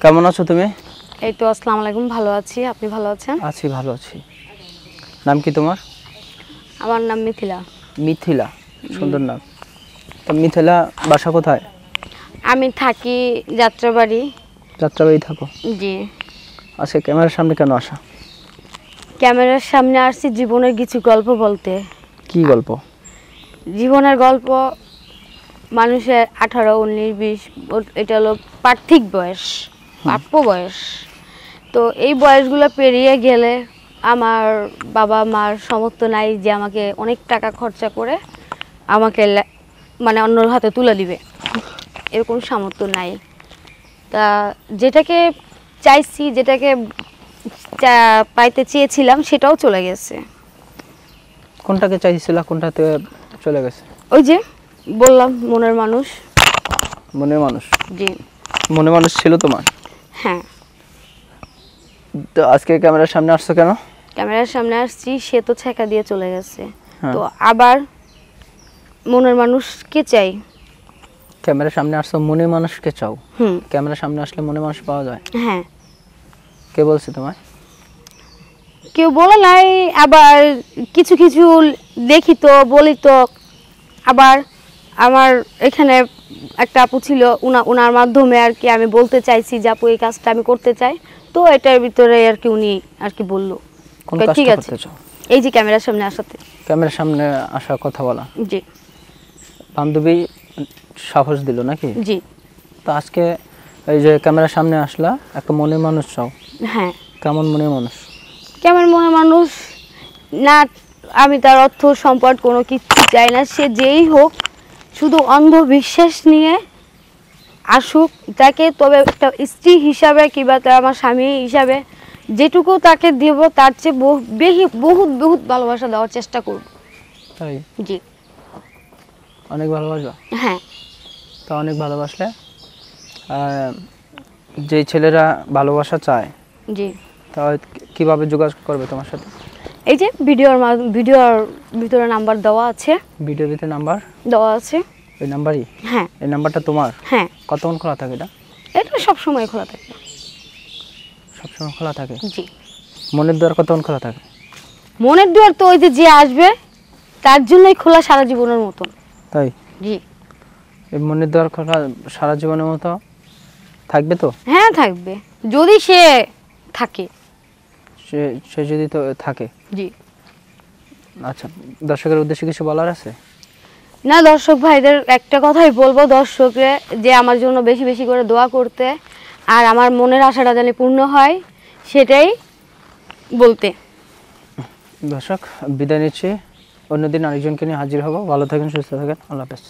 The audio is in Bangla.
কেমন আছো তুমি? এই তো আসসালামু আলাইকুম, ভালো আছি। আপনি ভালো আছেন? আছি, ভালো আছি। নাম কি তোমার? আমার নাম মিথিলা। মিথিলা, সুন্দর নাম। তো মিথিলা বাসা কোথায়? আমি থাকি যাত্রাবাড়ি। যাত্রাবাড়ি থাকো? জি। আজকে ক্যামেরার সামনে কেন আসা? ক্যামেরার সামনে আসছি জীবনের কিছু গল্প বলতে। কি গল্প? জীবনের গল্প। মানুষের 18, 19, 20 এটা হলো পার্থিক বয়স, প্রাপ্য বয়স। তো এই বয়সগুলো পেরিয়ে গেলে আমার বাবা মার সামর্থ্য নাই যে আমাকে অনেক টাকা খরচা করে আমাকে মানে অন্যর হাতে তুলে দিবে, এরকম সামর্থ্য নাই। তা যেটাকে চাইছি, যেটাকে পাইতে চেয়েছিলাম সেটাও চলে গেছে। কোনটাকে চাইছিলা, কোনটাতে চলে গেছে? ওই যে বললাম, মনের মানুষ। মনের মানুষ? জি। মনে মানুষ ছিল তোমার? হ্যাঁ। তো আজকে ক্যামেরার সামনে আসছো কেন? ক্যামেরার সামনে আসছি, সে তো ছেঁকা দিয়ে চলে গেছে। তো আবার মনের মানুষকে চাই। ক্যামেরার সামনে আসছো, মনে মানুষকে চাও? ক্যামেরার সামনে আসলে মনে মানুষ পাওয়া যায়? হ্যাঁ। কে বলছে তোমায়? কেউ বলে নাই, আবার কিছু কিছু দেখি তো, বলি তো। আবার আমার এখানে একটা আপু ছিল, উনার মাধ্যমে আর কি আমি বলতে চাইছি যে আপু এই কাজটা আমি করতে চাই। তো এটার ভিতরে আর কি উনি আর কি বললো ঠিক আছে, এই যে ক্যামেরার সামনে আসাতে। ক্যামেরার সামনে আসা, কথা বলা। জি। বান্ধবী সাহস দিল নাকি? জি। তো আজকে এই যে ক্যামেরার সামনে আসলা, একটা মনের মানুষ চাও? হ্যাঁ। কেমন মনের মানুষ? কেমন মনের মানুষ না, আমি তার অর্থ সম্পদ কোনো কিছু চাই না। সে যেই হোক, শুধু অন্ধবিশ্বাস নিয়ে আসুক, তাকে তবে একটা স্ত্রী হিসাবে কিংবা আমার স্বামী হিসাবে যেটুকু তাকে দেব, তার চেয়ে বহুত বহুত ভালোবাসা দেওয়ার চেষ্টা করব। তাই? জি। অনেক ভালোবাসবা? হ্যাঁ। তা অনেক ভালোবাসলে যে ছেলেরা ভালোবাসা চায়, জি, তা কিভাবে যোগাযোগ করবে তোমার সাথে? এই যে ভিডিওর ভিতরে নাম্বার দেওয়া আছে। ভিডিওর ভিতরে নাম্বার দেওয়া আছে? ওই নাম্বারই? হ্যাঁ। এই নাম্বারটা তোমার? হ্যাঁ। কতক্ষণ খোলা থাকে এটা? এটা সব সময় খোলা থাকে। সবসময় খোলা থাকে? জি। মনের দ্বার কতক্ষণ খোলা থাকে? মনের দুয়ার তো ওই যে আসবে তার জন্যই খোলা, সারা জীবনের মতো। তাই? জি। এই মনের দ্বার খোলা সারা জীবনের মতো থাকবে তো? হ্যাঁ, থাকবে যদি সে থাকে। সে যদি তো থাকে? জি। আচ্ছা, দর্শকের উদ্দেশ্যে কিছু বলার আছে? না, দর্শক ভাইদের একটা কথাই বলবো, দর্শকরে যে আমার জন্য বেশি বেশি করে দোয়া করতে, আর আমার মনের আশাটা যেন পূর্ণ হয় সেটাই বলতে। দর্শক, বিদায় নিচ্ছি। অন্যদিন আরেকজনকে নিয়ে হাজির হব। ভালো থাকেন, সুস্থ থাকেন। আল্লাহ হাফেজ।